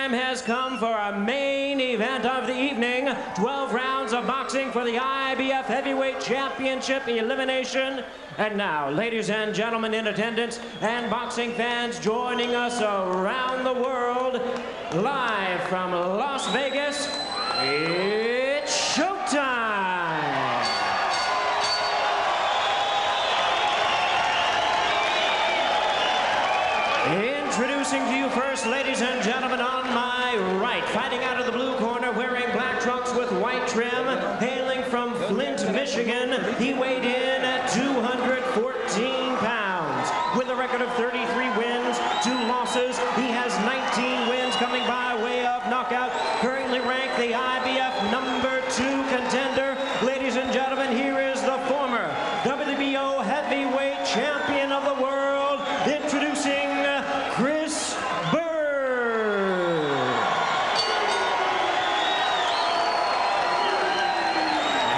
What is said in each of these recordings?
time has come for our main event of the evening. 12 rounds of boxing for the IBF Heavyweight Championship elimination. And now, ladies and gentlemen in attendance and boxing fans joining us around the world, live from Las Vegas, it's showtime! Introducing to you first, ladies and gentlemen, on my right, fighting out of the blue corner, wearing black trunks with white trim, hailing from Flint, Michigan. He weighed in at 214 pounds. With a record of 33 wins, 2 losses, he has 19 wins coming by way of knockout. Currently ranked the IBF #2 contender. Ladies and gentlemen, here is the former WBO heavyweight champion of the world, introducing ChrisByrd.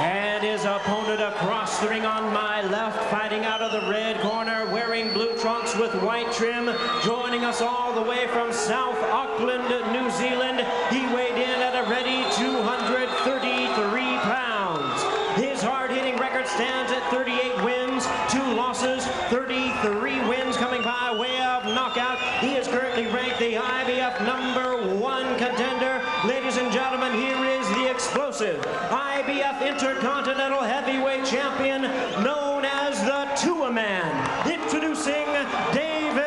And his opponent across the ring on my left, fighting out of the red corner, wearing blue trunks with white trim, joining us all the way from South Auckland, New Zealand. He weighed in at a ready 233 pounds. His hard-hitting record stands at 38 wins, 2 losses, 33 wins coming by way of knockout. He is currently ranked the IBF #1 contender. Ladies and gentlemen, here is the explosive IBF Intercontinental Heavyweight Champion, known as the Tua Man, introducing DavidTua.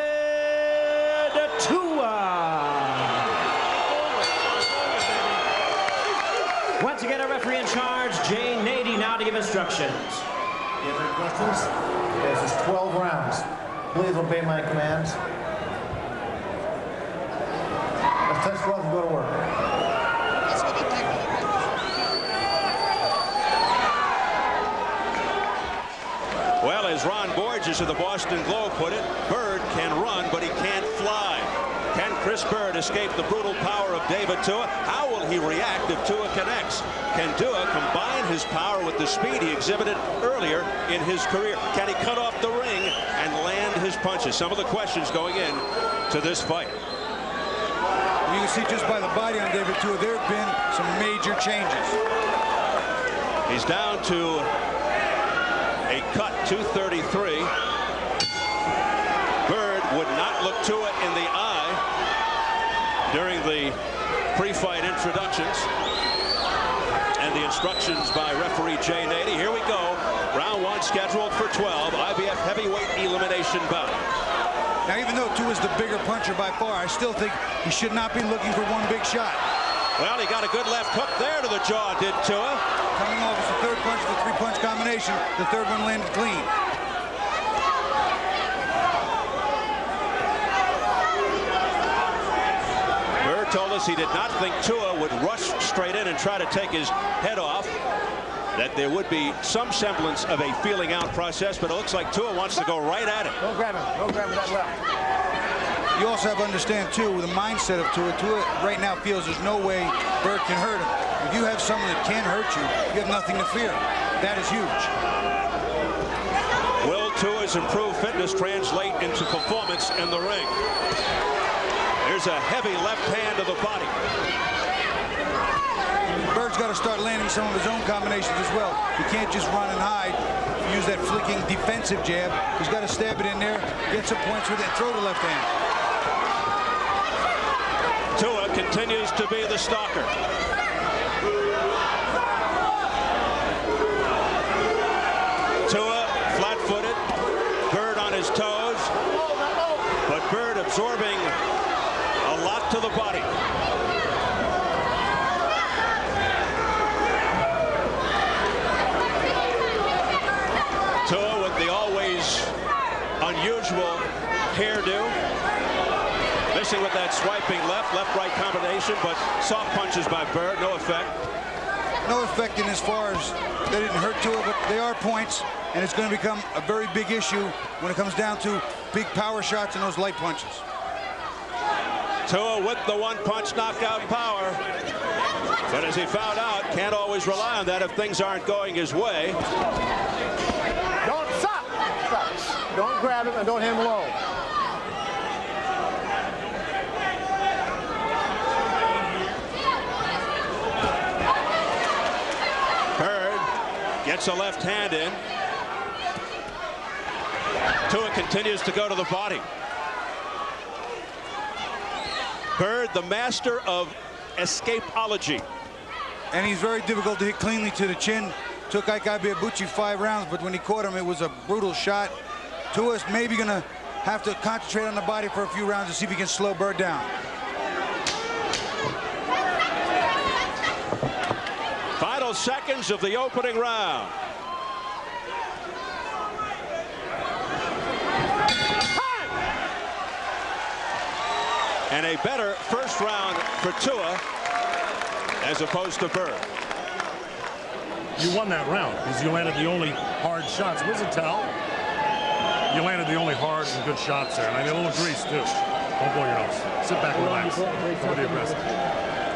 Once again, a referee in charge, Nady, now to give instructions. You have any questions? This is 12 rounds. Please obey my commands. Let's touch gloves and go to work. Well, as Ron Borges of the Boston Globe put it, Byrd can run, but he can't fly. Can ChrisByrd escape the brutal power of DavidTua? How will he react if Tua connects? Can Tua combine his power with the speed he exhibited earlier in his career? Can he cut off the ring and land his punches? Some of the questions going in to this fight. You can see just by the body on DavidTua, there have been some major changes. He's down to a cut 233. Byrd would not look Tua in the eye during the pre-fight introductions and the instructions by referee Nady. Here we go. Round 1 scheduled for 12. IBF heavyweight elimination bout. Now, even though Tua is the bigger puncher by far, I still think he should not be looking for one big shot. Well, he got a good left hook there to the jaw, did Tua. Coming off as the 3rd punch of the 3-punch combination. The 3rd one landed clean. Byrd told us he did not think Tua would rush straight in and try to take his head off. That there would be some semblance of a feeling out process, but it looks like Tua wants to go right at it. Don't grab him. Don't grab him that left. You also have to understand, too, with the mindset of Tua. Tua right now feels there's no way Byrd can hurt him. If you have someone that can hurt you, you have nothing to fear. That is huge. Will Tua's improved fitness translate into performance in the ring? There's a heavy left hand to the body. Byrd's got to start landing some of his own combinations as well. He can't just run and hide, use that flicking defensive jab. He's got to stab it in there, get some points with it, and throw the left hand. Tua continues to be the stalker. Tua flat-footed, Byrd on his toes, but Byrd absorbing a lot to the body. Tua with the always unusual hairdo. Missing with that swiping left-right combination, but soft punches by Byrd, no effect. No effect in as far as they didn't hurt Tua, but they are points, and it's going to become a very big issue when it comes down to big power shots and those light punches. Tua with the 1-punch knockout power. But as he found out, can't always rely on that if things aren't going his way. Don't stop. Don't grab him and don't hit him low. Gets a left hand in. Tua continues to go to the body. Byrd, the master of escapology. And he's very difficult to hit cleanly to the chin. Took Ibuchi 5 rounds, but when he caught him, it was a brutal shot. Tua's maybe going to have to concentrate on the body for a few rounds to see if he can slow Byrd down. Final seconds of the opening round. And a better first round for Tua as opposed to Byrd. You won that round because you landed the only hard shots. Where's the towel? You landed the only hard and good shots there. And I need a little grease, too. Don't blow your nose. Sit back and relax. Don't be aggressive.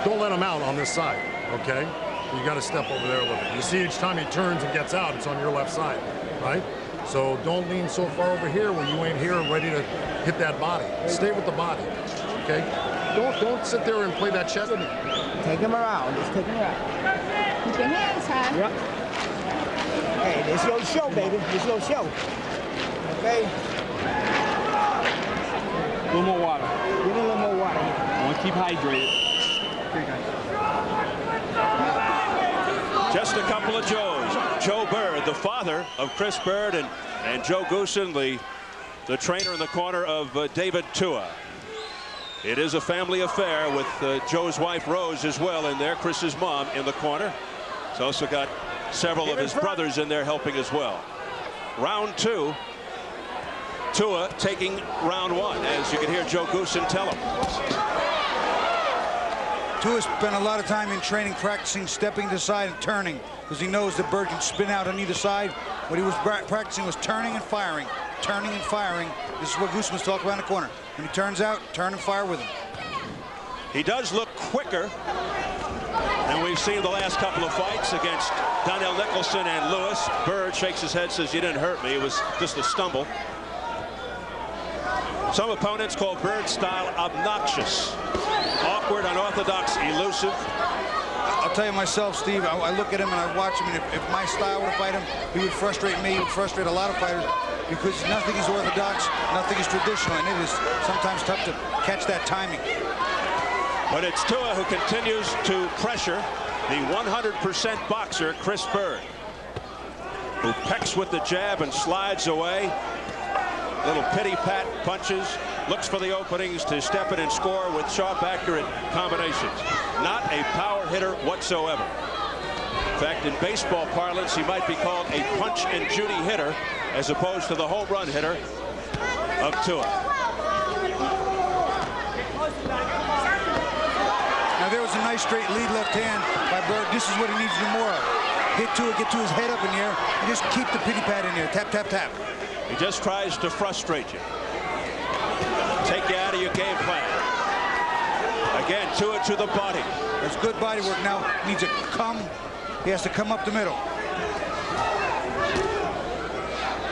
Don't let him out on this side, okay? You got to step over there a little bit. You see each time he turns and gets out, it's on your left side, right? So don't lean so far over here when you ain't here ready to hit that body. Stay with the body, okay? Don't sit there and play that chest. Take him around. Just take him around. Keep your hands high. Yep. Hey, this your show, baby. This your show. Okay? A little more water. Give him a little more water. I want to keep hydrated. Okay, guys. Just a couple of Joes. Joe Byrd, the father of Chris Byrd, and Joe Goosen, the trainer in the corner of DavidTua. It is a family affair with Joe's wife Rose as well in there. Chris's mom in the corner. He's also got several of his brothers in there helping as well. Round 2. Tua taking round 1, as you can hear Joe Goosen tell him. Tua spent a lot of time in training practicing stepping to the side and turning because he knows that Byrd can spin out on either side. What he was practicing was turning and firing. Turning and firing. This is what Goosen was talking about in the corner. When he turns out, turn and fire with him. He does look quicker than we've seen the last couple of fights against Donnell Nicholson and Lewis. Byrd shakes his head, says, "You didn't hurt me. It was just a stumble." Some opponents call Byrd's style obnoxious, awkward, unorthodox, elusive. I'll tell you myself, Steve, I look at him and I watch him, and if my style were to fight him, he would frustrate me, he would frustrate a lot of fighters, because nothing is orthodox, nothing is traditional, and it is sometimes tough to catch that timing. But it's Tua who continues to pressure the 100% boxer, Chris Byrd, who pecks with the jab and slides away. Little pity-pat punches, looks for the openings to step in and score with sharp, accurate combinations. Not a power hitter whatsoever. In fact, in baseball parlance, he might be called a punch and Judy hitter as opposed to the home run hitter of Tua. Now there was a nice straight lead left hand by Byrd. This is what he needs to do more of. Hit Tua, get to his head up in the air, and just keep the pity-pat in there. Tap, tap, tap. He just tries to frustrate you. Take you out of your game plan. Again, Tua to the body. That's good body work. Now he needs to come. He has to come up the middle.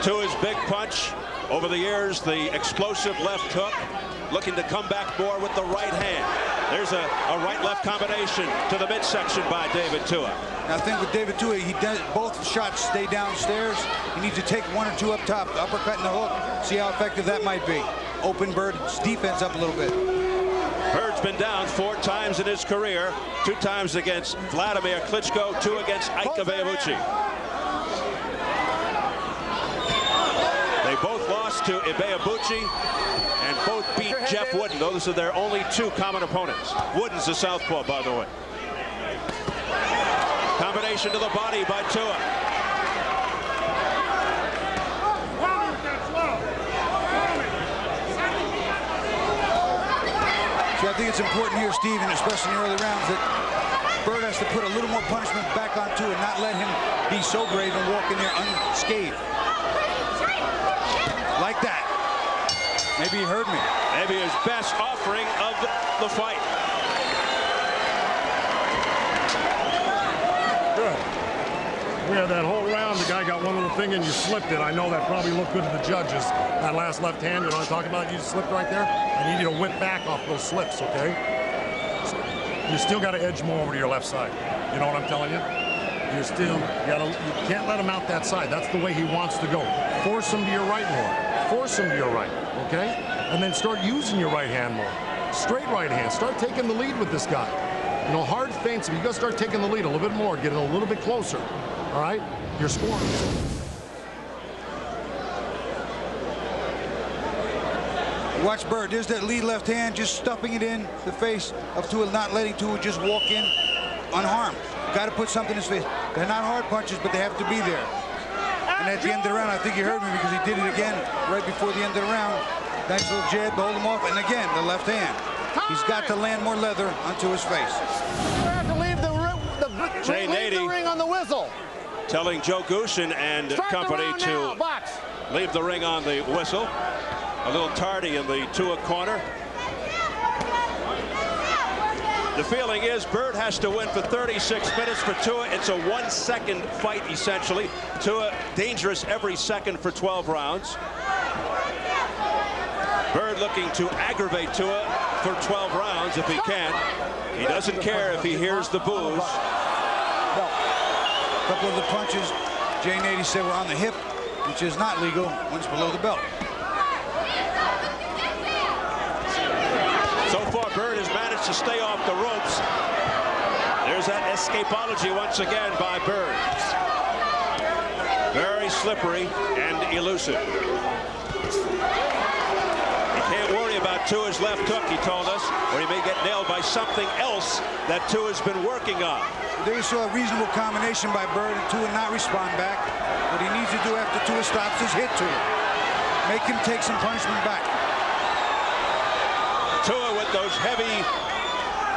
Tua's big punch over the years, the explosive left hook, looking to come back more with the right hand. There's a right-left combination to the midsection by DavidTua. Now I think with DavidTua, he does both shots stay downstairs. He needs to take 1 or 2 up top, the uppercut and the hook. See how effective that might be. Open Byrd's defense up a little bit. Byrd's been down 4 times in his career, 2 times against Vladimir Klitschko, 2 against Ivander. They both lost to Ivander and both beat Jeff Wooden. Those are their only 2 common opponents. Wooden's a southpaw, by the way. Combination to the body by Tua. See, I think it's important here, Steve, and especially in the early rounds, that Byrd has to put a little more punishment back on Tua and not let him be so brave and walk in there unscathed. Like that. Maybe he heard me. Maybe his best offering of the fight. Good. We had that whole round. The guy got one little thing and you slipped it. I know that probably looked good to the judges. That last left hand, you know what I'm talking about? You slipped right there. I need you to whip back off those slips, okay? So you still got to edge more over to your left side. You know what I'm telling you? you can't let him out that side. That's the way he wants to go. Force him to your right more. Force him to your right, okay? And then start using your right hand more. Straight right hand. Start taking the lead with this guy. You know, hard feints, you got to start taking the lead a little bit more, get it a little bit closer. All right? You're scoring. Watch Byrd. There's that lead left hand, just stuffing it in the face of Tua, not letting Tua just walk in unharmed. Got to put something in his face. They're not hard punches, but they have to be there. And at the end of the round, I think he hurt me because he did it again right before the end of the round. Nice little jab to hold him off, and again, the left hand. He's got to land more leather onto his face. You have to leave the ring on the whistle. Telling Joe Gooshin and company to leave the ring on the whistle. A little tardy in the Tua corner. The feeling is Byrd has to win for 36 minutes. For Tua, it's a 1-second fight, essentially. Tua dangerous every second for 12 rounds. Byrd looking to aggravate Tua for 12 rounds if he can. He doesn't care if he hears the boos. A couple of the punches, Nady said, were on the hip, which is not legal once below the belt. So far, Byrd has managed to stay off the ropes. There's that escapology once again by Byrd. Very slippery and elusive. He can't worry about Tua's left hook, he told us, or he may get nailed by something else that Tua's been working on. There you saw a reasonable combination by Byrd and Tua not respond back. What he needs to do after Tua stops is hit Tua. Make him take some punishment back. Tua with those heavy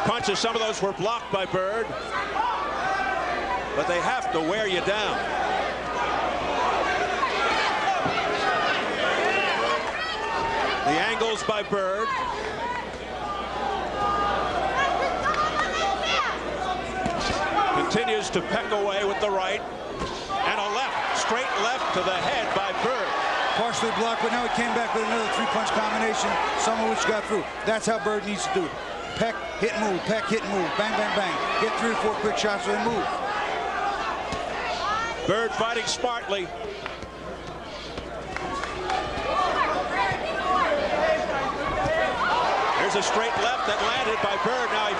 punches. Some of those were blocked by Byrd, but they have to wear you down. The angles by Byrd. Continues to peck away with the right, and a left, straight left to the head by Byrd. Partially blocked, but now he came back with another 3-punch combination, some of which got through. That's how Byrd needs to do it. Peck, hit, move, peck, hit, move, bang, bang, bang. Get 3 or 4 quick shots and move. Byrd fighting smartly. There's a straight left that landed by Byrd. Now he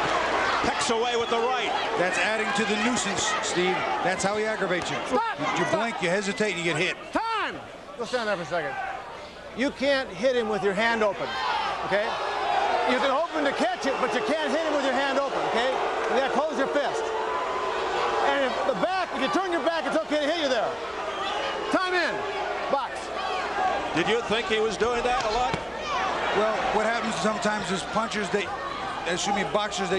pecks away with the right. That's adding to the nuisance, Steve. That's how he aggravates you. You blink, you hesitate, and you get hit. Time! Go stand there for a second. You can't hit him with your hand open, okay? You can hope him to catch it, but you can't hit him with your hand open, okay? You gotta close your fist. And if you turn your back, it's okay to hit you there. Time in. Box. Did you think he was doing that a lot? Well, what happens sometimes is boxers, they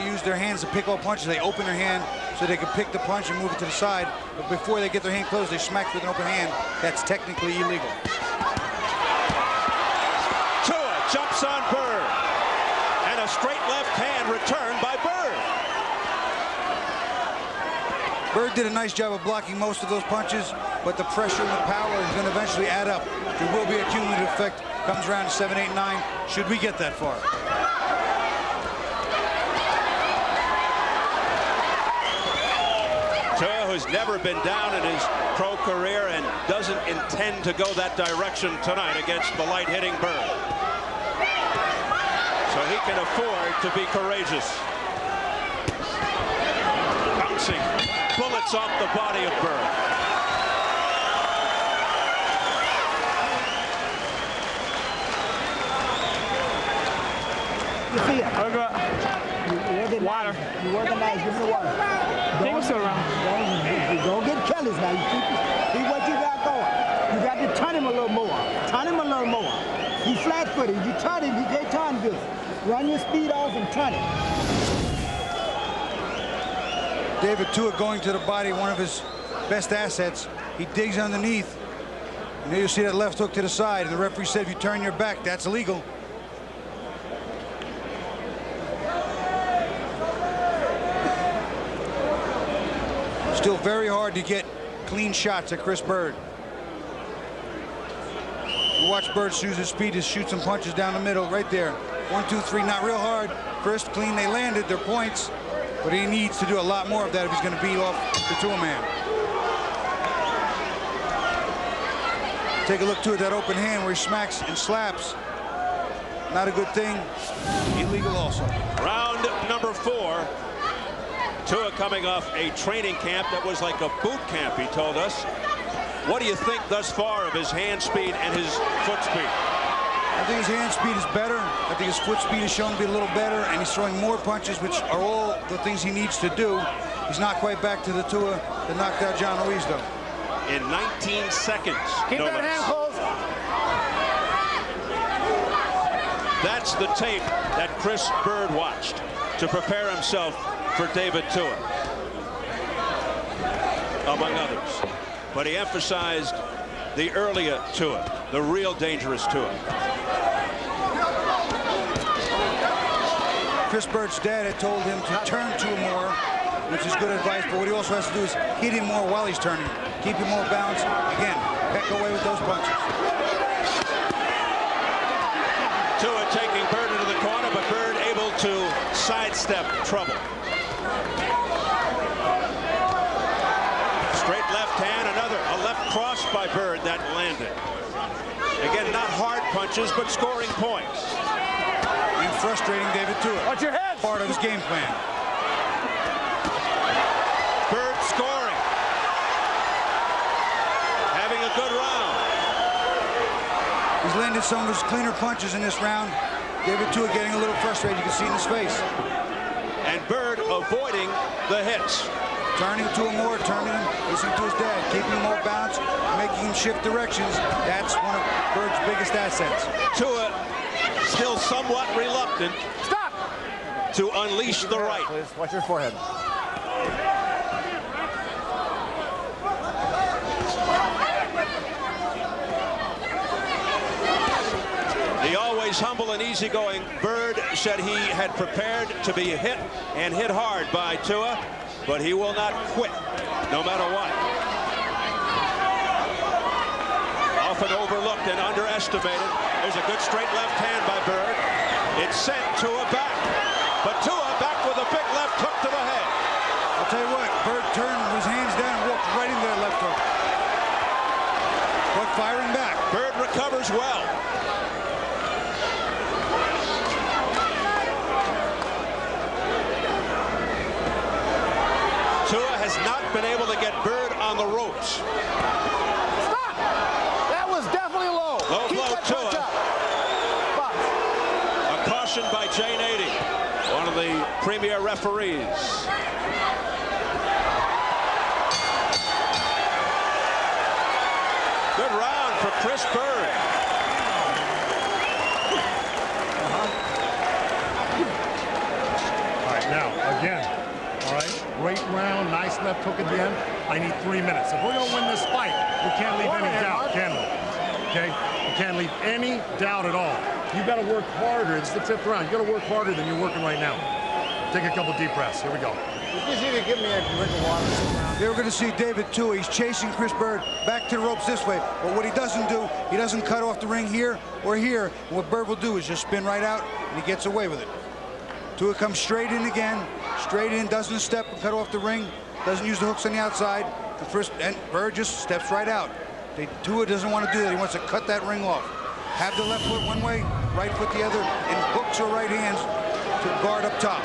use their hands to pick all punches. They open their hand so they can pick the punch and move it to the side. But before they get their hand closed, they smack with an open hand. That's technically illegal. Tua jumps on Byrd. And a straight left hand returned by Byrd. Byrd did a nice job of blocking most of those punches, but the pressure and the power is going to eventually add up. There will be a cumulative effect. Comes around to 7, 8, 9. Should we get that far? Tua, who's never been down in his pro career and doesn't intend to go that direction tonight against the light-hitting Byrd. So he can afford to be courageous. Bouncing bullets off the body of Byrd. You see it? Water. You working nice. Give me the water. Don't get careless now. You keep what you got going. You got to turn him a little more. Turn him a little more. He's flat-footed. You turn him, he can't turn good. Run your speed off and turn it. DavidTua going to the body, one of his best assets. He digs underneath. And there you see that left hook to the side. And the referee said if you turn your back, that's illegal. Still very hard to get clean shots at ChrisByrd. Watch Byrd use his speed to shoot some punches down the middle, right there. 1, 2, 3, not real hard. Chris, clean, they landed their points, but he needs to do a lot more of that if he's going to beat off the Tua man. Take a look too at that open hand where he smacks and slaps. Not a good thing. Illegal also. Round number 4. Tua coming off a training camp that was like a boot camp, he told us. What do you think thus far of his hand speed and his foot speed? I think his hand speed is better. I think his foot speed is shown to be a little better, and he's throwing more punches, which are all the things he needs to do. He's not quite back to the Tua that knocked out John Ruiz, though. In 19 seconds. Keep no that less. hand closed. That's the tape that ChrisByrd watched to prepare himself for DavidTua, among others. But he emphasized the earlier Tua, the real dangerous Tua. ChrisByrd's dad had told him to turn Tua more, which is good advice, but what he also has to do is hit him more while he's turning. Keep him more balanced. Again, peck away with those punches. Tua taking Byrd into the corner, but Byrd able to sidestep trouble. Straight left hand, a left cross by Byrd that landed. Again, not hard punches, but scoring points. And frustrating DavidTua. Watch your head. Part of his game plan. Byrd scoring. Having a good round. He's landed some of his cleaner punches in this round. DavidTua getting a little frustrated. You can see in his face. And Byrd avoiding the hits. Turning to him more, turning him, listening to his dad, keeping him more balanced, making him shift directions. That's one of Byrd's biggest assets. Tua still somewhat reluctant to unleash the right. Please watch your forehead. The always humble and easygoing Byrd said he had prepared to be hit and hit hard by Tua, but he will not quit, no matter what. Often overlooked and underestimated. There's a good straight left hand by Byrd. It sent Tua back, but Tua back with a big left hook to the head. I'll tell you what, Byrd turned his hands down and walked right into that left hook. But firing back. Byrd recovers well. Tua has not been able to get Byrd on the ropes. Stop! That was definitely low. Low Keep blow, that punch Tua. up. Box. A caution by Nady, one of the premier referees. Good round for ChrisByrd. All right, now, again, all right, great round, nice left hook at the end. I need 3 minutes. If we're going to win this fight, we can't leave any doubt, can we? Okay? We can't leave any doubt at all. You've got to work harder. It's the 5th round. You've got to work harder than you're working right now. Take a couple deep breaths. Here we go. You just need to give me a drink of water. They were going to see DavidTua. He's chasing ChrisByrd back to the ropes this way. But what he doesn't do, he doesn't cut off the ring here or here. And what Byrd will do is just spin right out, and he gets away with it. Tua comes straight in again, straight in, doesn't step and cut off the ring, doesn't use the hooks on the outside. And Byrd just steps right out. Tua doesn't want to do that. He wants to cut that ring off. Have the left foot one way, right foot the other, and hooks or right hands to guard up top.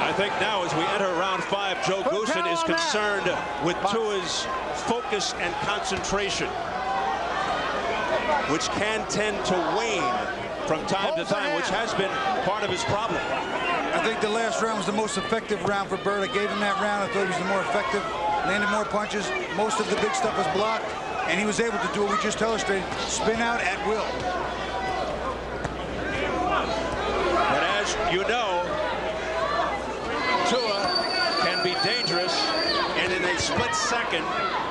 I think now as we enter round 5, Joe Goosen is concerned with Tua's focus and concentration, which can tend to wane from time to time, which has been part of his problem. I think the last round was the most effective round for Byrd. I gave him that round. I thought he was the more effective, landed more punches. Most of the big stuff was blocked, and he was able to do what we just illustrated, spin out at will. But as you know, Tua can be dangerous and in a split second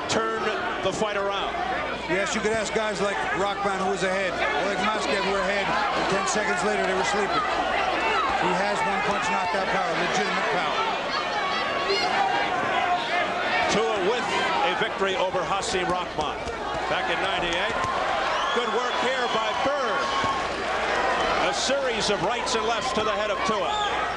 turn the fight around. Yes, you could ask guys like Rockman, who was ahead, or like Moscow, who were ahead, and 10 seconds later they were sleeping. He has one punch knockout power, legitimate power. Tua with a victory over Hasim Rahman back in '98. Good work here by Byrd. A series of rights and lefts to the head of Tua.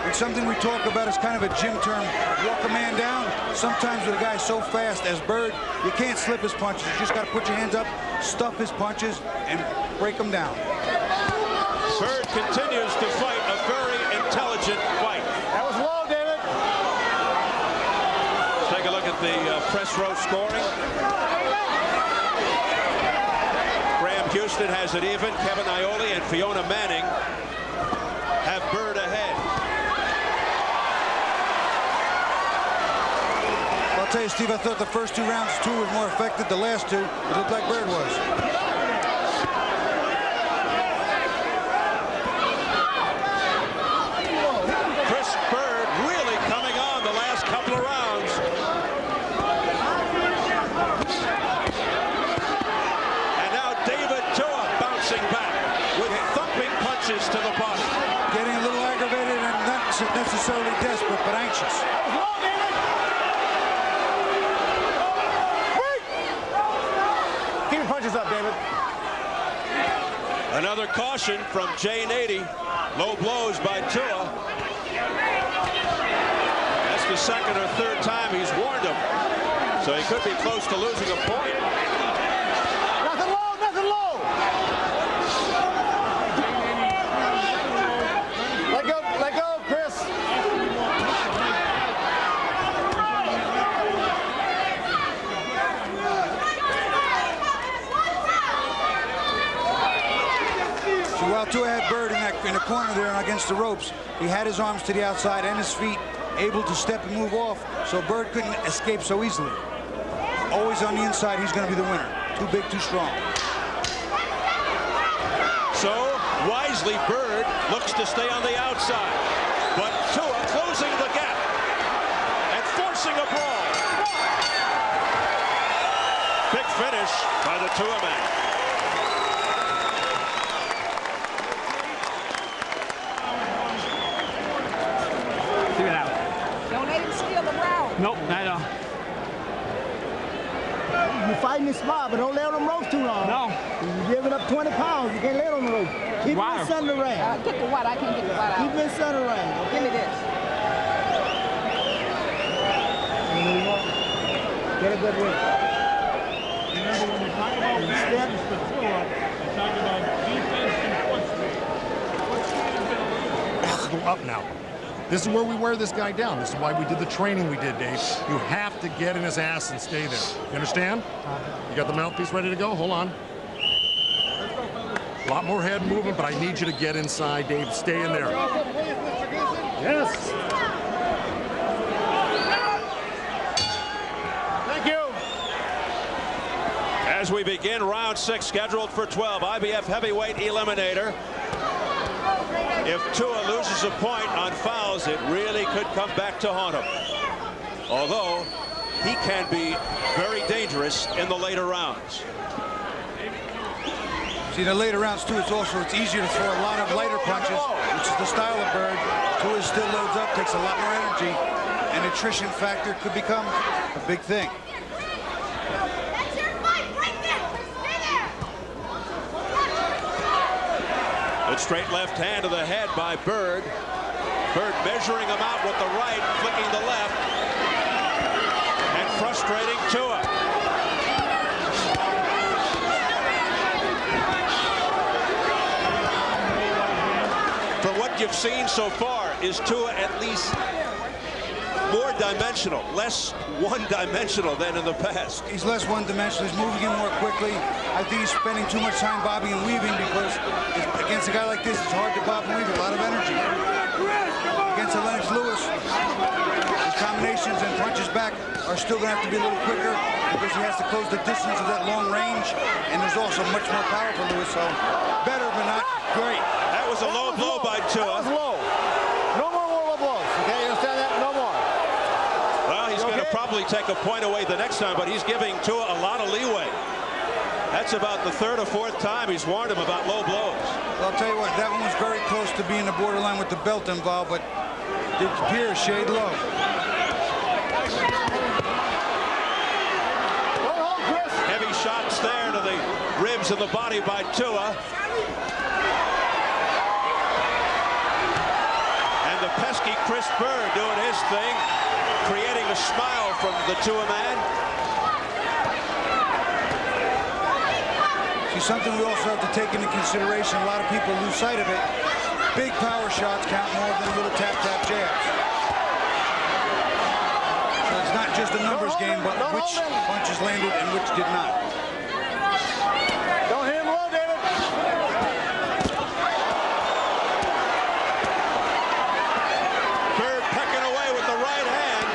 It's something we talk about as kind of a gym term, walk a man down. Sometimes with a guy so fast as Byrd, you can't slip his punches. You just got to put your hands up, stuff his punches, and break them down. Byrd continues to fight a very intelligent fight. That was low, David. Let's take a look at the press row scoring. Houston has it even. Kevin Ioli and Fiona Manning have Byrd ahead. I'll tell you, Steve, I thought the first 2 rounds, Tua was more effective. The last 2, it looked like Byrd was. ChrisByrd really coming on the last couple of rounds. DavidTua bouncing back with thumping punches to the body. Getting a little aggravated and not necessarily desperate, but anxious. Keep your punches up, David. Another caution from Nady. Low blows by Tua. That's the second or third time he's warned him. So he could be close to losing a point. Let go, Chris. So while Tua had Byrd in the corner there and against the ropes, he had his arms to the outside and his feet able to step and move off, so Byrd couldn't escape so easily. Always on the inside, he's going to be the winner. Too big, too strong. So, wisely, Byrd looks to stay on the outside. But Tua closing the gap and forcing a brawl. Big finish by the Tua man. Figure it out. Don't let him steal the round. Nope, I know. You're fighting this smart, but don't lay on them ropes too long. No. You're giving up 20 pounds. You can't lay on the ropes. Keep him in center ring. Get the what? I can't get the what out. Keep him in center ring. Give me this. Get a good ring. Remember, when we talk about weakness for Tua, we talk about defense and foot speed. Foot speed is going to have to go up now. This is where we wear this guy down. This is why we did the training we did, Dave. You have to get in his ass and stay there. You understand? You got the mouthpiece ready to go? Hold on. A lot more head movement, but I need you to get inside, Dave. Stay in there. Yes. Thank you. As we begin round 6, scheduled for 12, IBF Heavyweight Eliminator. If Tua loses a point on fouls, it really could come back to haunt him. Although he can be very dangerous in the later rounds. See, the later rounds too, it's easier to throw a lot of lighter punches, which is the style of Byrd. Tua still loads up, takes a lot more energy, and attrition factor could become a big thing. That's your fight right there. Stay there. Good straight left hand to the head by Byrd. Byrd measuring him out with the right, flicking the left, and frustrating Tua. From what you've seen so far, is Tua at least more dimensional, less one-dimensional than in the past? He's less one-dimensional. He's moving in more quickly. I think he's spending too much time bobbing and weaving because against a guy like this, it's hard to bob and weave. A lot of energy. Against a Lennox Lewis, his combinations and punches back are still going to have to be a little quicker because he has to close the distance of that long range, and there's also much more power for Lewis, so better but not great. That was a low blow by Tua. That was low. No more low blows, okay? You understand that? No more. Well, he's going to probably take a point away the next time, but he's giving Tua a lot of leeway. That's about the third or fourth time he's warned him about low blows. Well, I'll tell you what, that one was very close to being the borderline with the belt involved, but it appears shade low. Heavy shots there to the ribs and the body by Tua. And the husky ChrisByrd doing his thing, creating a smile from the Tua man. See, something we also have to take into consideration, a lot of people lose sight of it. Big power shots count more than little tap-tap jabs. So it's not just a numbers game, but which punches landed and which did not. Don't hit him low, David. Byrd pecking away with the right hand.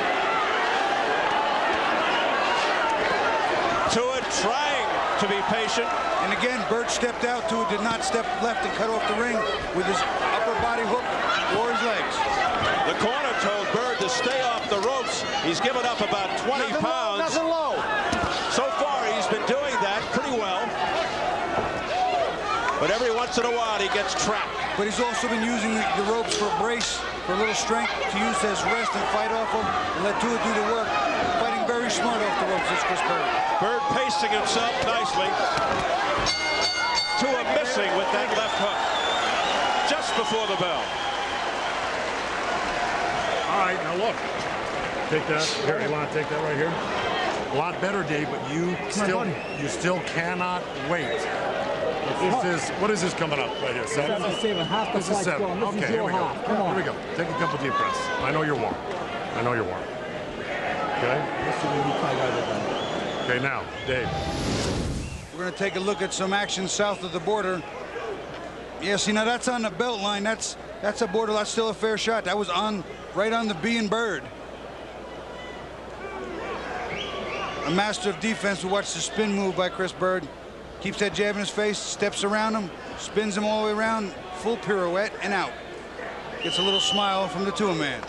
Tua trying to be patient. And again, Byrd stepped out. Tua did not step left and cut off the ring with his upper body hook or his legs. The corner told Byrd to stay off the ropes. He's given up about 20 pounds. Nothing low. So far, he's been doing that pretty well. But every once in a while, he gets trapped. But he's also been using the ropes for a brace, for a little strength to use as rest and fight off them and let Tua do the work. Fighting very smart off the ropes, this ChrisByrd. Byrd pacing himself nicely. Tua missing with that left hook just before the bell. All right, now look. Take that. Here, you want to take that right here? A lot better, Dave, but you still cannot wait. What is this coming up right here? 7? This is 7. Okay, here we go. Here we go. Take a couple deep breaths. I know you're warm. I know you're warm. Okay? Okay, now, Dave. We're going to take a look at some action south of the border. Yeah, see, now that's on the belt line. That's a border. That's still a fair shot. That was right on the B and Byrd. A master of defense. We watch the spin move by ChrisByrd. Keeps that jab in his face, steps around him, spins him all the way around, full pirouette and out. Gets a little smile from the Tua man.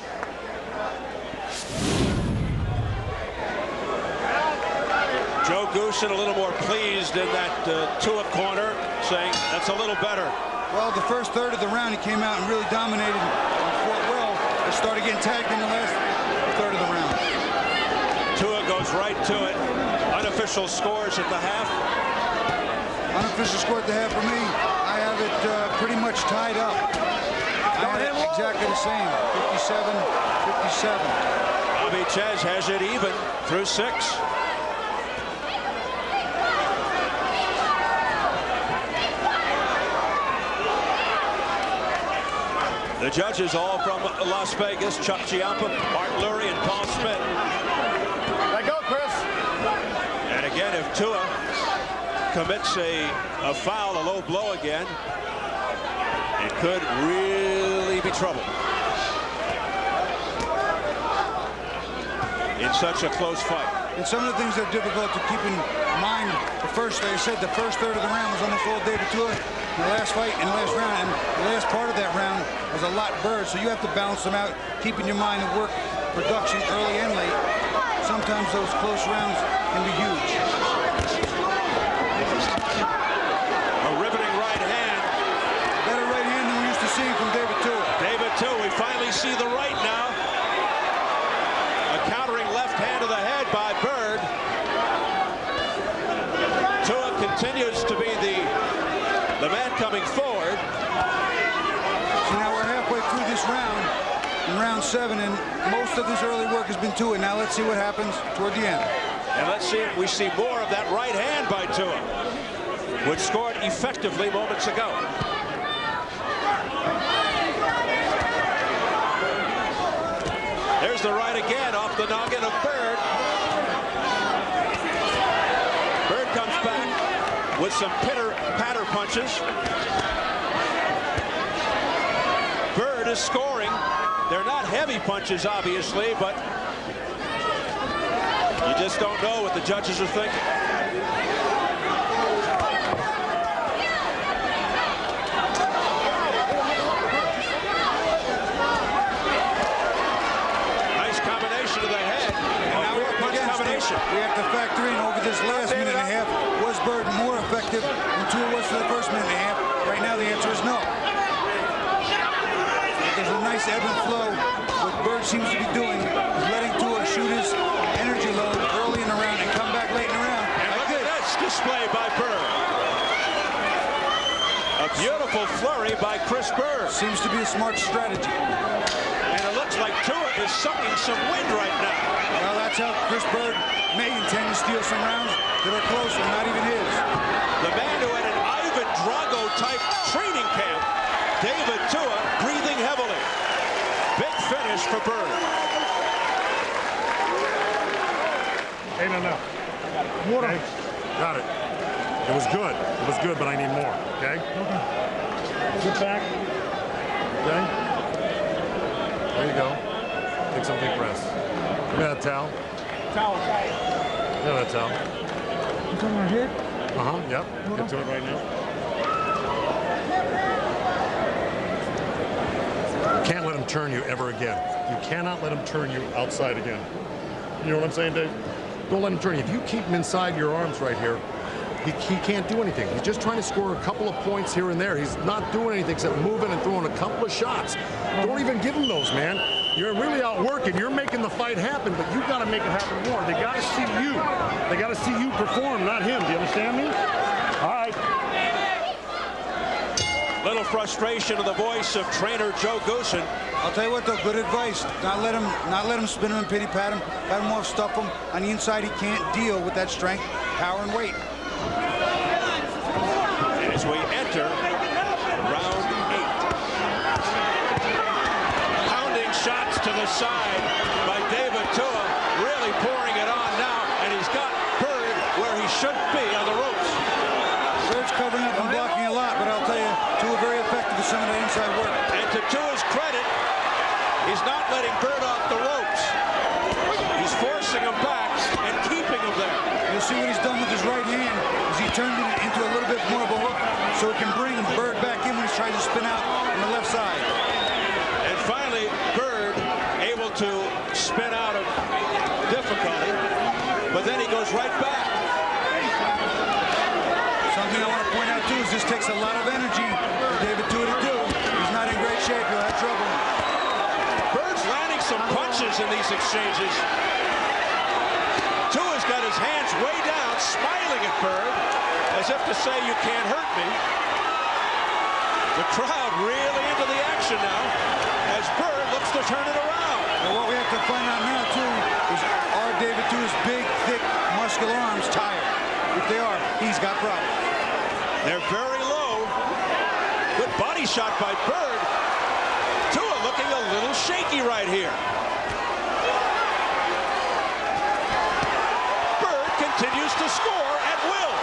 Joe Goosen a little more pleased in that Tua corner, saying that's a little better. Well, the first third of the round, he came out and really dominated and fought well. They started getting tagged in the last third of the round. Tua goes right to it. Unofficial scores at the half. Unofficial score at the half for me. I have it pretty much tied up. I had it exactly the same, 57-57. Bobby Chez has it even through 6. The judges all from Las Vegas, Chuck Giampa, Mark Lurie, and Paul Smith. Let go, Chris. And again, if Tua commits a foul, a low blow again, it could really be trouble in such a close fight. And some of the things that are difficult to keep in mind, the first third of the round was almost all DavidTua. The last fight in the last round, and the last part of that round was a lot Byrd, so you have to balance them out, keep in your mind the work production early and late. Sometimes those close rounds can be huge. A riveting right hand. Better right hand than we used to see from DavidTua. DavidTua, we finally see the right now. A countering left hand to the head by Byrd. Tua continues to be the man coming forward. So now we're halfway through this round, in round 7, and most of this early work has been Tua. Now let's see what happens toward the end. And let's see if we see more of that right hand by Tua, which scored effectively moments ago. There's the right again off the noggin of Byrd. Byrd comes back with some pitter-patter punches. Byrd is scoring. They're not heavy punches, obviously, but you just don't know what the judges are thinking. Nice combination to the head. And now we're punch combination. We have to factor in over this last minute and a half. Was Byrd more effective than Tua was for the first minute and a half? Right now, the answer is no. There's a nice ebb and flow. What Byrd seems to be doing is letting Tua shoot his energy load early in the round and come back late in the round. And look at this display by Byrd. A beautiful flurry by ChrisByrd. Seems to be a smart strategy. And a is sucking some wind right now. Well, that's how ChrisByrd may intend to steal some rounds that are close and not even his. The man who had an Ivan Drago-type training camp, DavidTua, breathing heavily. Big finish for Byrd. 8-0. Okay. Got it. It was good. It was good, but I need more. Okay? Sit back. Okay? There you go. Take some deep breaths. Give me that towel. Towel, right? Yeah, that towel. You talking about here? Uh-huh, yep. Get to it right now. You can't let him turn you ever again. You cannot let him turn you outside again. You know what I'm saying, Dave? Don't let him turn you. If you keep him inside your arms right here, he can't do anything. He's just trying to score a couple of points here and there. He's not doing anything except moving and throwing a couple of shots. Don't even give him those, man. You're really outworking. You're making the fight happen, but you got to make it happen more. They got to see you. They got to see you perform, not him. Do you understand me? All right. Little frustration in the voice of trainer Joe Goosen. I'll tell you what, though, good advice. Not let him spin him and pity pat him. Let him off, stuff him. On the inside, he can't deal with that strength, power, and weight. As we enter round 8. Pounding shots to the side by DavidTua, really pouring it on now, and he's got Byrd where he should be on the ropes. Byrd's covering up and blocking a lot, but I'll tell you, Tua very effective with some of that inside work. And to Tua's credit, he's not letting Byrd off the ropes. He's forcing him back and keeping him there. You'll see what he's done with his right hand is he turned it into a little bit more of a hook so he can bring Byrd back in when he's trying to spin out on the left side. And finally, Byrd able to spin out of difficulty, but then he goes right back. Something I want to point out, too, is this takes a lot of energy for DavidTua to do. He's not in great shape. He'll have trouble. Byrd's landing some punches in these exchanges. Tua's got his hands way down, smiling at Byrd, as if to say, you can't hurt me. The crowd really into the action now, as Byrd looks to turn it around. And what we have to find out now, too, is are DavidTua's big, thick, muscular arms tired? If they are, he's got problems. They're very low. Good body shot by Byrd. Tua looking a little shaky right here. Byrd continues to score at will.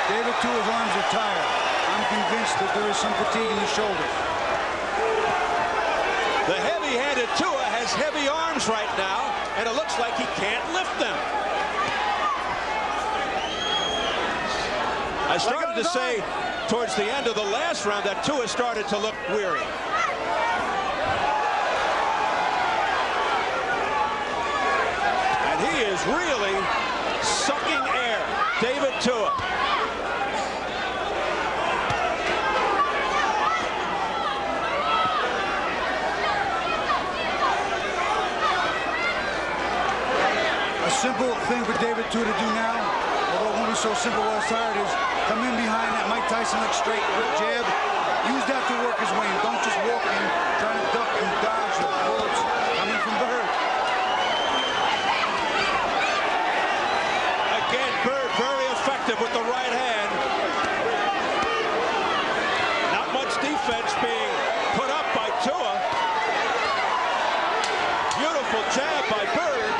DavidTua's arms are tired. I'm convinced that there is some fatigue in the shoulders. The heavy-handed Tua has heavy arms right now, and it looks like he can't lift them. I started to say towards the end of the last round that Tua started to look weary. And he is really sucking air. DavidTua. A simple thing for DavidTua to do now, although it won't be so simple while he's tired, is come in behind that Mike Tyson like straight jab. Use that to work his way in. Don't just walk in trying to duck and dodge the bullets coming from Byrd. Again, Byrd very effective with the right hand. Not much defense being put up by Tua. Beautiful jab by Byrd.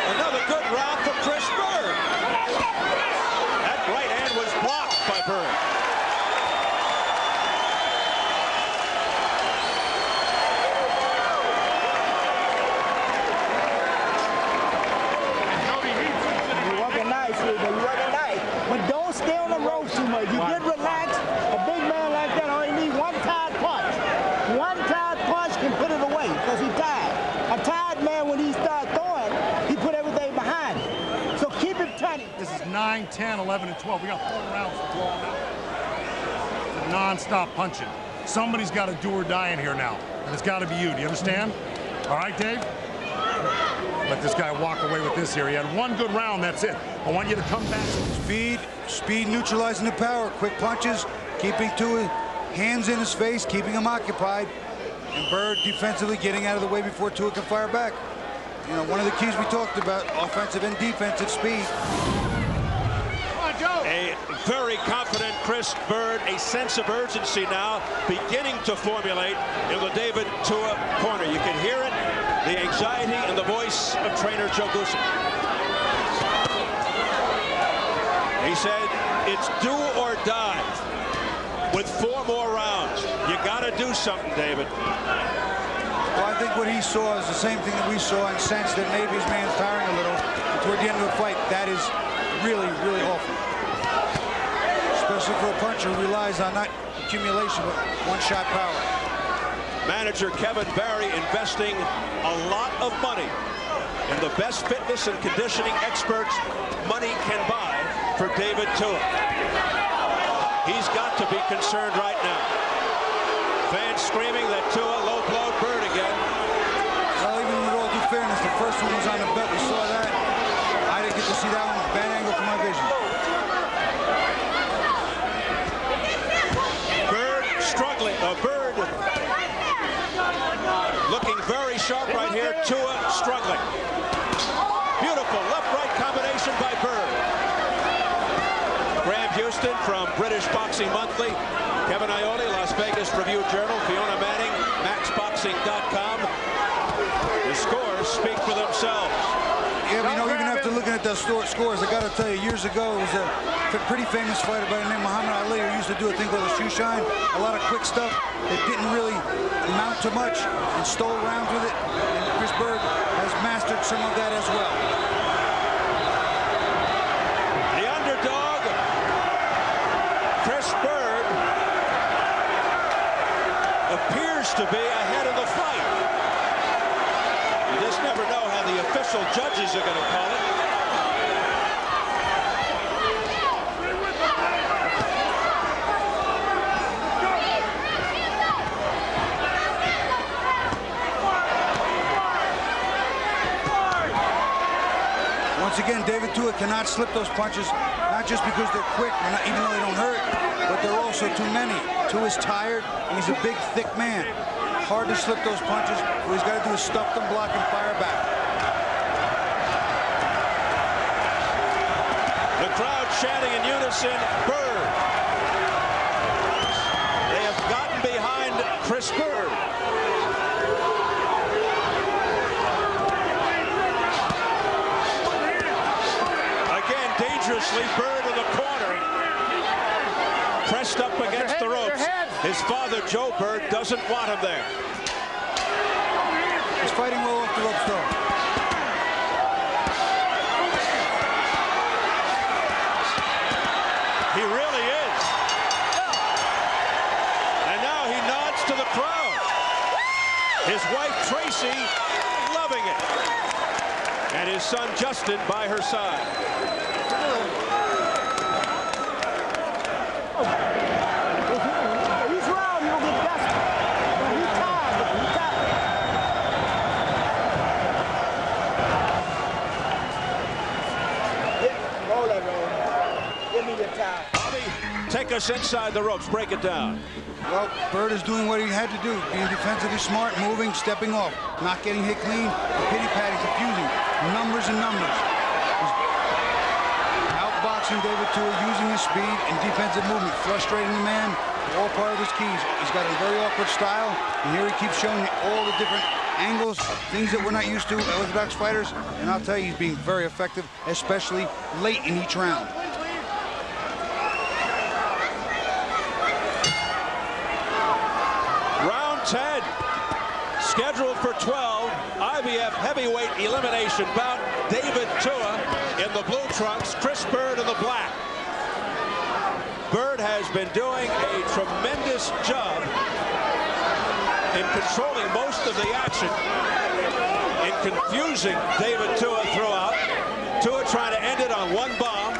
Another good round for ChrisByrd. That right hand was blocked by Byrd. You're working nice here, but you're working nice. But don't stay on the ropes too much. You get relaxed. A big man like that only needs one tired punch. One tired punch can put it away because he's tired. A tired man, when he starts throwing, he put everything behind him. So keep him tight. This is 9, 10, 11, and 12. We got 4 rounds to blow them out. Non-stop punching. Somebody's got to do or die in here now, and it's got to be you. Do you understand? All right, Dave? Let this guy walk away with this here. He had one good round, that's it. I want you to come back. Speed neutralizing the power. Quick punches, keeping Tua hands in his face, keeping him occupied, and Byrd defensively getting out of the way before Tua can fire back. You know, one of the keys we talked about, offensive and defensive speed. A very confident ChrisByrd, a sense of urgency now beginning to formulate in the DavidTua corner. You can hear it, the anxiety in the voice of trainer Joe Goosen. He said, it's do or die with 4 more rounds. You got to do something, David. Well, I think what he saw is the same thing that we saw, and sensed that maybe his man's tiring a little. And toward the end of the fight, that is really, really awful. Especially for a puncher who relies on not accumulation, but one-shot power. Manager Kevin Barry investing a lot of money in the best fitness and conditioning experts money can buy for DavidTua. He's got to be concerned right now. Fans screaming that Tua low-blowed Byrd again. Well, even with all due fairness, the first one was on the bet. We saw that. I didn't get to see that one. Bad angle from my vision. Byrd struggling. Byrd looking very sharp right here. Tua struggling. Beautiful left-right combination by Byrd. Graham Houston from British Boxing Monthly, Kevin Ioli, Las Vegas Review-Journal, Fiona Manning, MaxBoxing.com. The scores speak for themselves. Yeah, but, you know, even after looking at those scores, I got to tell you, years ago, it was a pretty famous fighter by the name of Muhammad Ali who used to do a thing called a shoe shine. A lot of quick stuff that didn't really amount to much and stole rounds with it. And ChrisByrd has mastered some of that as well. The underdog, ChrisByrd, appears to be ahead of the fight. You just never know how the official judges are going to call it. Once again, DavidTua cannot slip those punches, not just because they're quick, even though they don't hurt, but they're also too many. Tua is tired, and he's a big, thick man. Hard to slip those punches. What he's got to do is stuff them, block, and fire back. The crowd chanting in unison, Byrd. They have gotten behind ChrisByrd. Again, dangerously, Byrd in the corner. Pressed up against the ropes. His father, Joe Byrd, doesn't want him there. He's fighting well off the ropes, though. He really is. And now he nods to the crowd. His wife, Tracy, loving it. And his son, Justin, by her side. Take us inside the ropes. Break it down. Well, Byrd is doing what he had to do, being defensively smart, moving, stepping off, not getting hit clean, pity-patty, confusing, numbers and numbers. He's outboxing DavidTua, using his speed and defensive movement, frustrating the man, all part of his keys. He's got a very awkward style, and here he keeps showing you all the different angles, things that we're not used to with Orthodox fighters, and I'll tell you, he's being very effective, especially late in each round. Round 10, scheduled for 12, IBF Heavyweight elimination bout. DavidTua in the blue trunks, ChrisByrd in the black. Byrd has been doing a tremendous job in controlling most of the action, in confusing DavidTua throughout. Tua trying to end it on one bomb,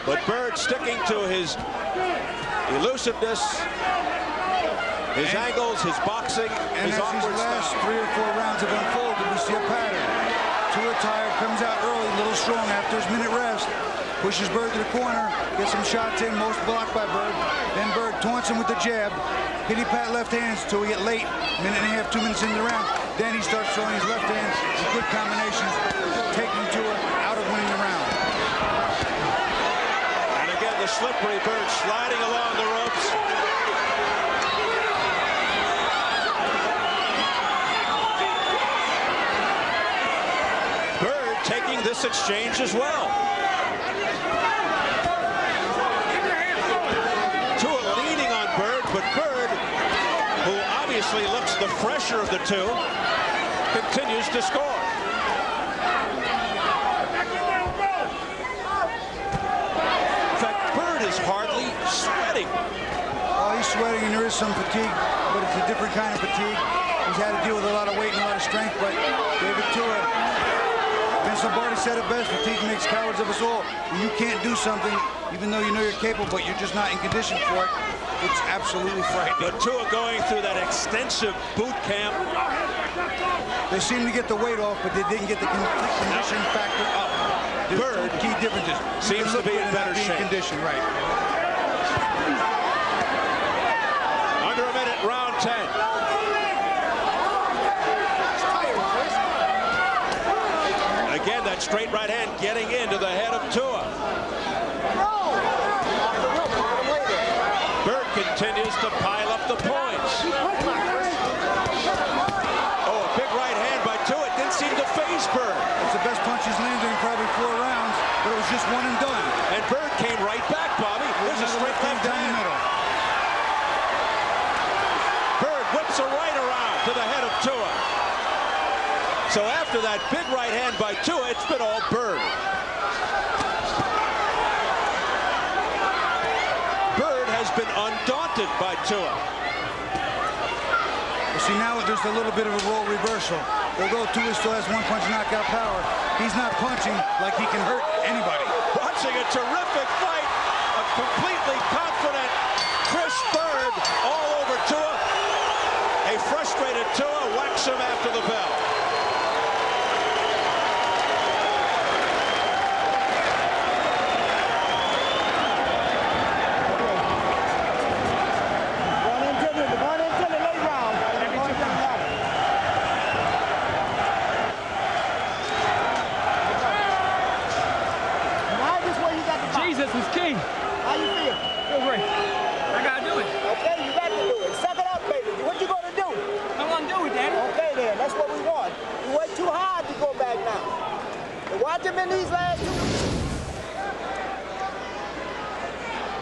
but Byrd sticking to his elusiveness, his angles, his boxing, and his as these awkward last style. 3 or 4 rounds have unfolded, we see a pattern. Tua tired, comes out early, a little strong after his minute rest. pushes Byrd to the corner, gets some shots in, most blocked by Byrd. Then Byrd taunts him with the jab. Hitty pat left hands until we get late. Minute and a half, 2 minutes into the round. Then he starts throwing his left hands with good combinations, taking Tua out of winning the round. And again, the slippery Byrd sliding along the ropes. Byrd taking this exchange as well. Tua leaning on Byrd, but Byrd, who obviously looks the fresher of the two, continues to score. In fact, Byrd is hardly sweating. Oh, he's sweating and there is some fatigue, but it's a different kind of fatigue. He's had to deal with a lot of weight and a lot of strength, but DavidTua, Vince Lombardi said it best, fatigue makes cowards of us all. When you can't do something, even though you know you're capable, but you're just not in condition for it, it's absolutely frightening. But Tua going through that extensive boot camp. They seem to get the weight off, but they didn't get the condition factor up. There's Byrd two key differences. seems to be in better shape. Condition, right. Under a minute, round 10. Again, that straight right hand getting into the head of Tua. Byrd continues to pile up the points. Oh, a big right hand by Tua. It didn't seem to faze Byrd. It's the best punch he's landed in probably 4 rounds, but it was just one and done. And Byrd came right back, Bobby. There's a straight left down the hand. middle. Byrd whips a right around to the head of Tua. So after that big right hand by Tua, it's been all Byrd. Byrd has been undaunted by Tua. Well, see, now there's a little bit of a role reversal. Although Tua still has one punch knockout power, he's not punching like he can hurt anybody. Watching a terrific fight, a completely confident ChrisByrd all over Tua. A frustrated Tua whacks him after the bell.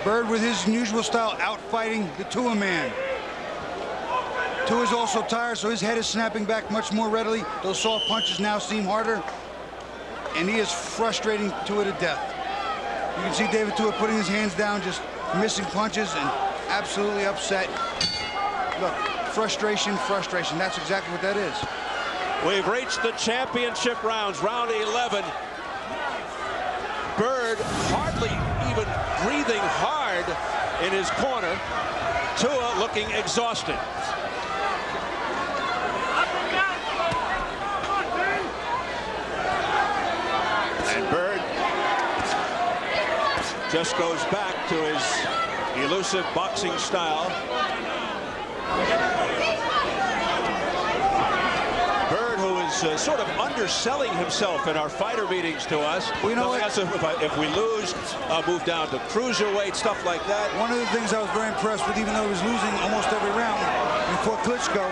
Byrd, with his unusual style, out-fighting the Tua man. Tua's also tired, so his head is snapping back much more readily. Those soft punches now seem harder, and he is frustrating Tua to death. You can see DavidTua putting his hands down, just missing punches and absolutely upset. Look, frustration, frustration. That's exactly what that is. We've reached the championship rounds, round 11. Byrd hardly even breathing hard in his corner. Tua looking exhausted. And Byrd just goes back to his elusive boxing style. Byrd, who is sort of underselling himself in our fighter meetings to us. Well, you know what? If we lose, move down to cruiserweight, stuff like that. One of the things I was very impressed with, even though he was losing almost every round, before Klitschko,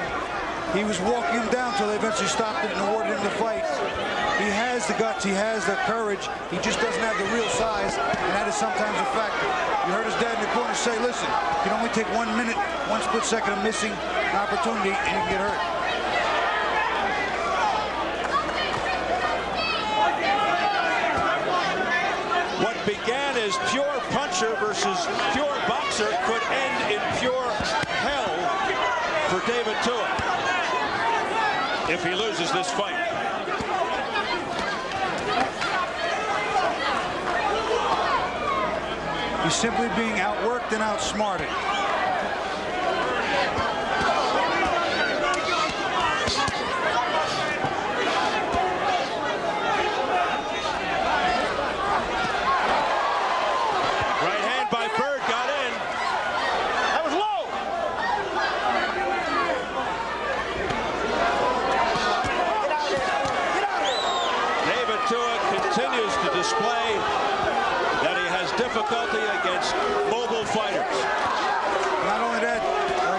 he was walking him down until they eventually stopped it and awarded him the fight. He has the guts, he has the courage, he just doesn't have the real size, and that is sometimes a factor. You heard his dad in the corner say, listen, you can only take 1 minute, 1 split second of missing an opportunity, and you can get hurt. What began as pure puncher versus pure boxer could end in pure hell for DavidTua if he loses this fight. He's simply being outworked and outsmarted. display that he has difficulty against mobile fighters. Not only that,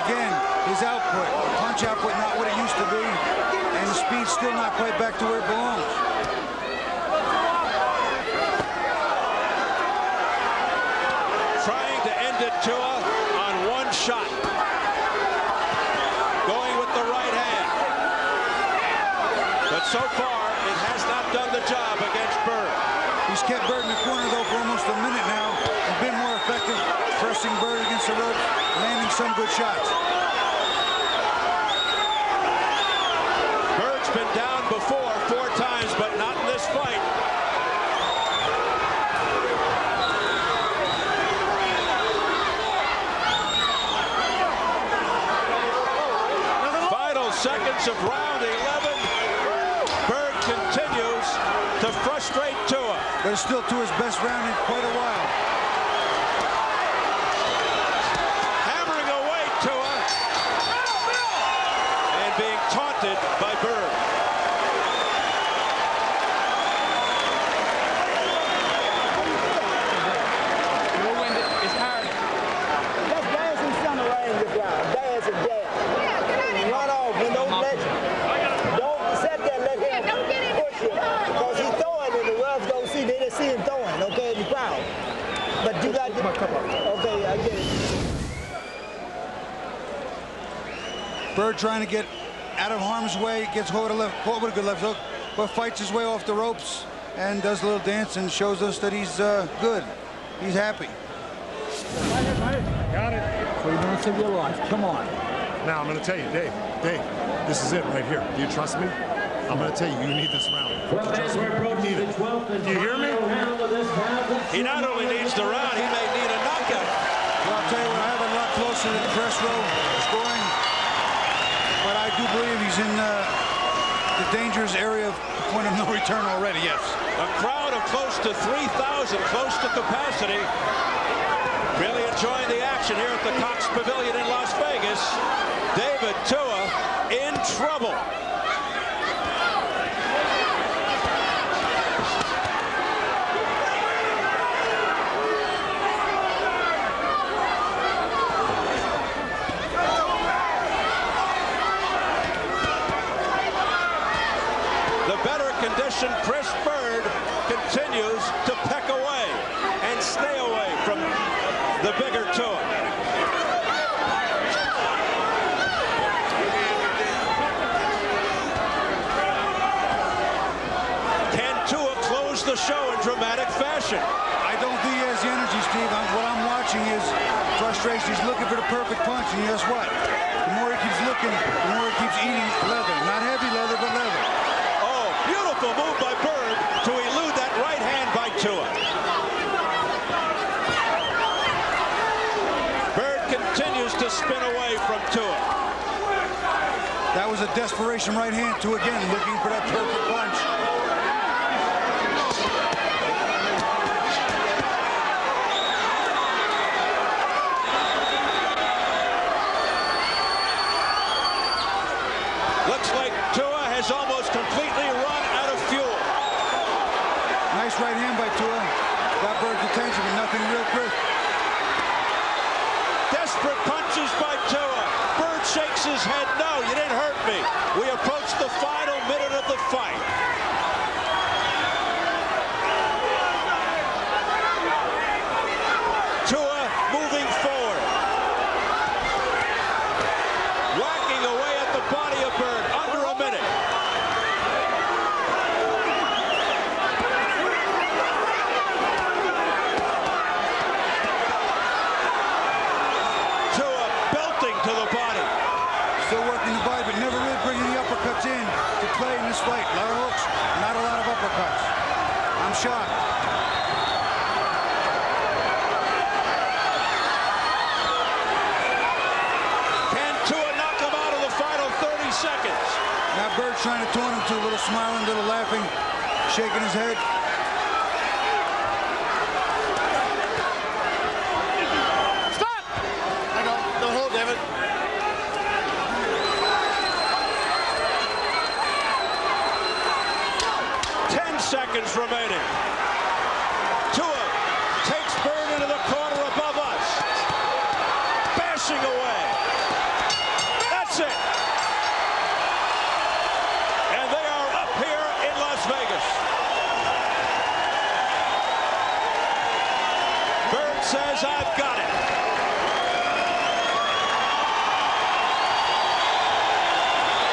again, his output, punch output, not what it used to be, and the speed still not quite back to where it belongs. Trying to end it to on one shot. Going with the right hand. But so far, it has not done the job against Byrd. He's kept Byrd in the corner, though, for almost a minute now, and been more effective pressing Byrd against the rope, landing some good shots. Byrd's been down before 4 times, but not in this fight. Seconds of round 11. Byrd continues to frustrate Tua. But it's still Tua's best round in quite a while. Hammering away Tua. And being taunted by Byrd. You'll win it. It's hard. Let's dance in center range this round. Dance and dance. Run off and don't sit there and let him push him. Because he's throwing and the refs don't see. They didn't see him throwing, okay, in the crowd. But you got to okay, I get it. Byrd trying to get out of harm's way, gets caught with a good left hook, but fights his way off the ropes and does a little dance and shows us that he's good. He's happy. Got it. 3 minutes of your life. Come on. Now, I'm going to tell you, Dave, this is it right here. Do you trust me? I'm going to tell you, you need this round. Well, as we're approaching the 12th and Do you hear me? final round of this bout, He not only needs the round, he may need a knockout. Well, I'll tell you what, I have a lot closer than the press row scoring, but I do believe he's in the dangerous area of point of no return already, yes. A crowd of close to 3,000, close to capacity. Really enjoying the action here at the Cox Pavilion in Las Vegas. DavidTua in trouble. The better conditioned ChrisByrd continues to peck away and stay away from the bigger Tua. Can Tua close the show in dramatic fashion? I don't think he has the energy, Steve. What I'm watching is frustration. He's looking for the perfect punch, and guess what? The more he keeps looking, the more he keeps eating leather. Not heavy leather, but leather. Oh, beautiful move by Byrd to elude that right hand by Tua. Byrd continues to spin away from Tua. That was a desperation right hand, Tua again, looking for that perfect punch. Looks like Tua has almost completely run out of fuel. Nice right hand by Tua. Got Byrd's attention, but nothing real crisp. Desperate punches by Tua. Byrd shakes his head. No, you didn't hurt me. We approach the final minute of the fight. Tua moving forward. Whacking away at the body of Byrd. Under a minute. Tua belting to the body. Still working the body, but never really bringing the uppercuts in to play in this fight. A lot of hooks, not a lot of uppercuts. I'm shocked. Can Tua knock him out of the final 30 seconds? Now Byrd's trying to taunt him to a little smiling, a little laughing, shaking his head. Stop! I know. Don't hold, David. Seconds remaining. That's it. And they are up here in Las Vegas. Byrd says, I've got it.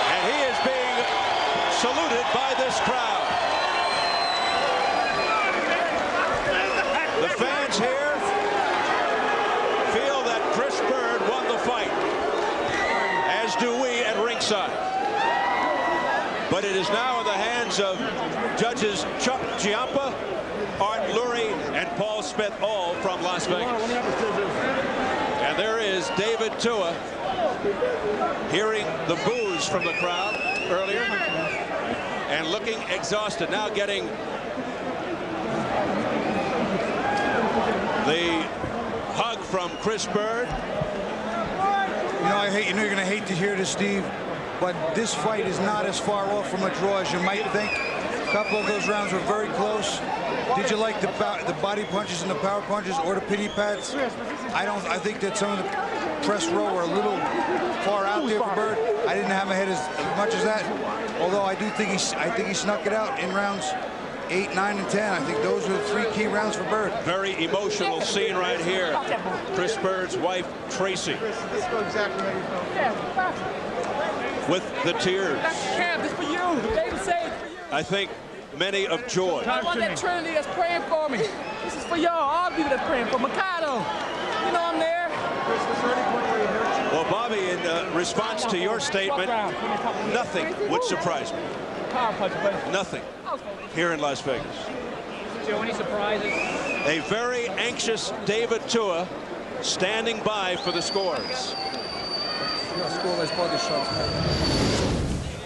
And he is being saluted by this crowd. The fans here feel that ChrisByrd won the fight, as do we at ringside. But it is now in the hands of judges Chuck Giampa, Art Lurie, and Paul Smith, all from Las Vegas. And there is DavidTua, hearing the boos from the crowd earlier and looking exhausted, now getting the hug from ChrisByrd. You know, you're going to hate to hear this, Steve, but this fight is not as far off from a draw as you might think. A couple of those rounds were very close. Did you like the body punches and the power punches or the pity pads? I think that some of the press row were a little far out there for Byrd. I didn't have my head as much as that. Although I think he snuck it out in rounds 8, 9, and 10. I think those were the 3 key rounds for Byrd. Very emotional scene right here. ChrisByrd's wife, Tracy, with the tears. This for you. David said it's for you. I think many of joy. I want that Trinity that's praying for me. This is for y'all. All people that's praying for Mikado. You know I'm there. Well, Bobby, in response to your statement, nothing would surprise me. Nothing here in Las Vegas. Joe, any surprises? A very anxious DavidTua standing by for the scores.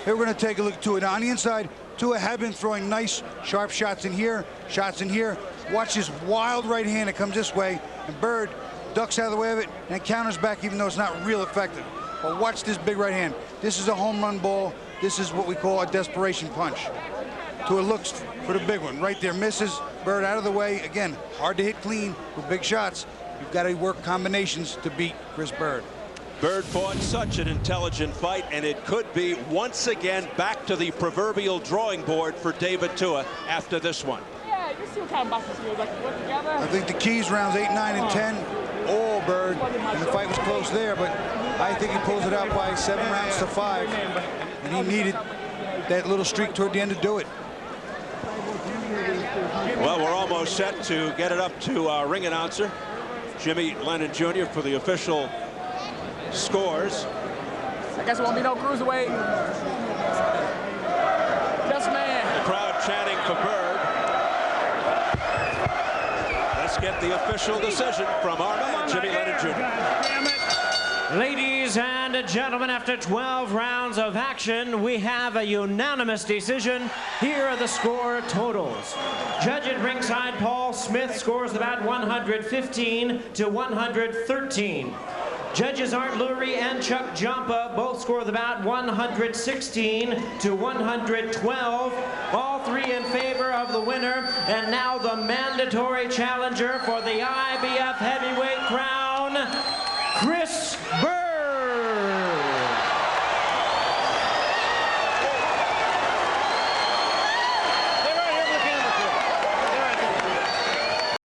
Here we're going to take a look at Tua. Now on the inside, Tua had been throwing nice, sharp shots in here, shots in here. Watch this wild right hand that comes this way, and Byrd ducks out of the way of it and counters back, even though it's not real effective. But watch this big right hand. This is a home run ball. This is what we call a desperation punch. Tua looks for the big one. Right there, misses. Byrd out of the way. Again, hard to hit clean with big shots. You've got to work combinations to beat ChrisByrd. Byrd fought such an intelligent fight, and it could be once again back to the proverbial drawing board for DavidTua after this one. Yeah, you see what kind of boxing skills I can put together. I think the keys rounds 8, 9, and 10, all Byrd, and the fight was close there, but I think he pulls it out by 7 rounds to 5, and he needed that little streak toward the end to do it. Well, we're almost set to get it up to our ring announcer, Jimmy Lennon Jr., for the official scores. I guess it won't be no cruiserweight. Just man. The crowd chanting for Byrd. Let's get the official decision from our man, Jimmy Lennon Jr. Ladies and gentlemen, after 12 rounds of action, we have a unanimous decision. Here are the score totals. Judge at ringside, Paul Smith, scores the bout 115 to 113. Judges Art Lurie and Chuck Giampa both score the bout 116 to 112. All 3 in favor of the winner. And now the mandatory challenger for the IBF Heavyweight crown,